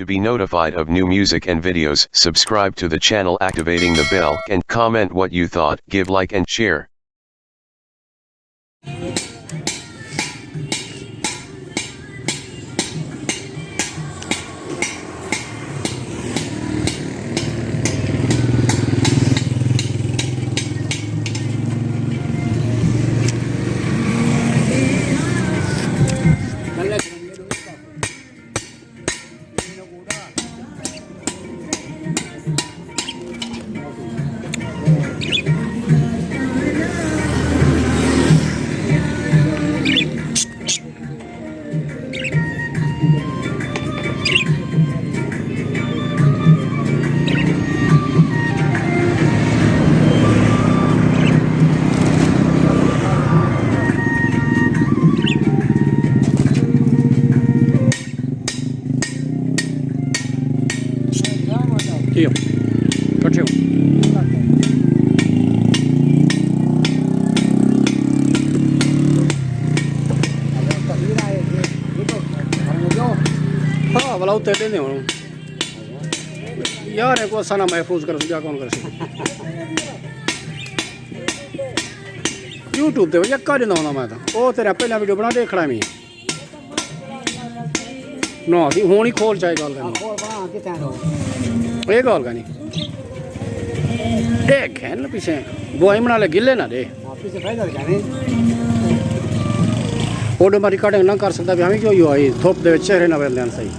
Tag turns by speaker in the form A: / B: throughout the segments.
A: To be notified of new music and videos, subscribe to the channel activating the bell and comment what you thought, give like and share.
B: हाँ वाला उतर लेने वाला यार एक वो साना महफूज कर क्या कौन कर सकता YouTube ते वजह कर देना होना मैं तो ओ तेरा पहला वीडियो बना देख रहा मैं ना दी होनी खोल चाहे गाल करनी ये गाल करनी देख है ना पीछे वो बना ले गिले ना दे पीछे फायदा जाने फोटो में रिकॉर्डिंग ना कर सकता भी हमें क्यों यो आई थोप दे चेहरे ना वेल सही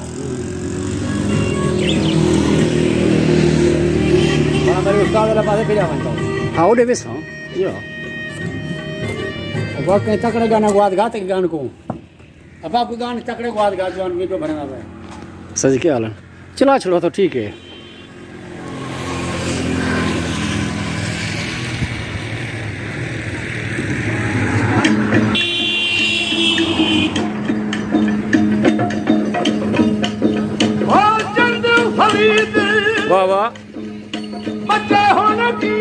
B: हमारे उस्ताद वाला पासे फिर आवन तो हाँ वो डेविस हाँ यो अब कहीं तकड़े गाना गुआद गाते के गान को अब आपको गान तकड़े गुआद गा जो वीडियो बनाना है सच क्या हाल है चला चलो तो ठीक है वाह वाह बच्चे होने की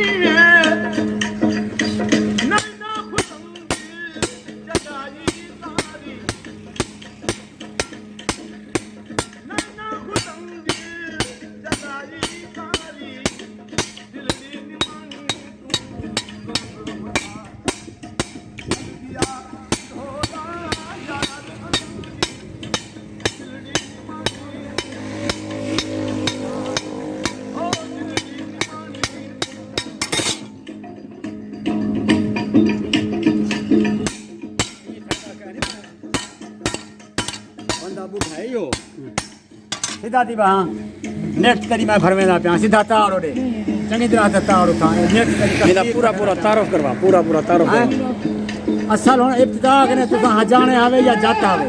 B: सीधा थी वहाँ नेट करी मैं भरवे ना पिया सीधा तार ओडे चंगी तरह तार उठा नेट करी पूरा पूरा तारुफ करवा पूरा पूरा तारुफ असल होना इब्तिदा कने तो हाँ जाने आवे या जाता आवे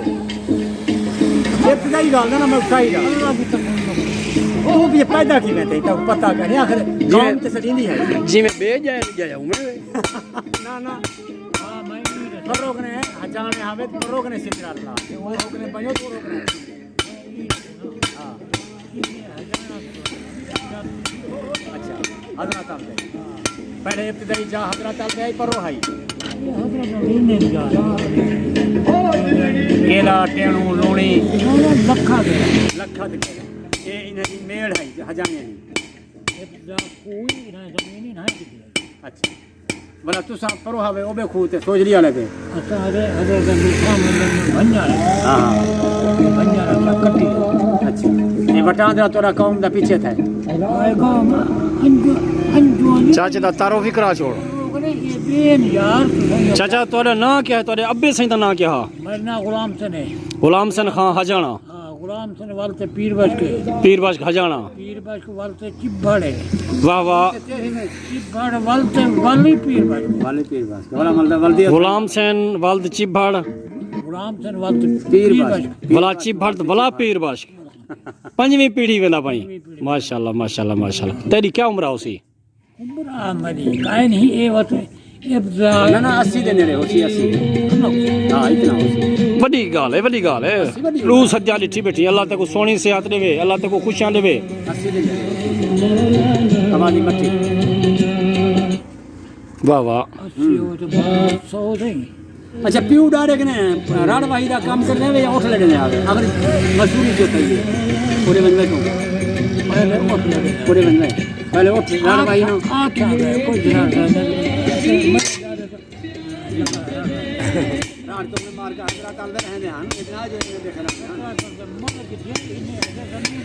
B: इब्तिदाई गाल ना मैं उठाई गाल वो भी पैदा की मैं तो पता करने आखिर गांव ते सदींदी है जी मैं बे जाए जाया हूं मैं ना ना हां मैं परोग ने जाने आवे परोग ने सिद्धार्थ ला वो रोग ने बयो तो रोग ने हजरत आल पहले इब्तिदाई जा हजरत आल गई पर रोहाई केला टेणू लूणी लखा दे ये इन्हें मेड़ है हजाने है कोई ना जमीन ना अच्छा भला तुसा परो हवे ओबे खूते सोजली वाले पे अच्छा अरे भंजा हां भंजा कट्टी अच्छा ये बटांदरा तोरा कौम दा पीछे था चाचा दा तारो भी करा छोड़ चाचा तोरा ना क्या है तोरे अब्बे सही दा ना क्या मेरा ना गुलाम सन खान हजाना गुलाम सन वालते पीर बश हजाना पीर बश वालते चिब्बड़ है वाह वाह चिब्बड़ वालते वाली पीर बश वाला मतलब वालदी गुलाम सन वालते चिब्बड़ गुलाम सन वालते पीर बश वाला चिब्बड़ वाला पीर बश पंजवीं पीढ़ी वेला भाई माशाल्लाह माशाल्लाह माशाल्लाह तेरी क्या उम्र है उसी उम्र मेरी काहे नहीं ए वत ना ना 80 देने रे उसी 80 हां इतना उसी बड़ी गाल है लू सज्जा लिठी बैठी अल्लाह ते को सोनी सेहत देवे अल्लाह ते को खुशियां देवे 80 देने हमारी मट्टी वाह वाह 80 हो तो 100 देंगे अच्छा प्यू डायरेक्ट ने राण भाई का काम करने में या उठ लेने आ गए अगर मजदूरी जो कही पूरे बन में पहले उठ ले पूरे बन में पहले उठ राण भाई नो आ क्या कोई जना राण तुमने मार के हजरा काल दे रहने हैं इतना जो देखना मन के इन्हें जमीन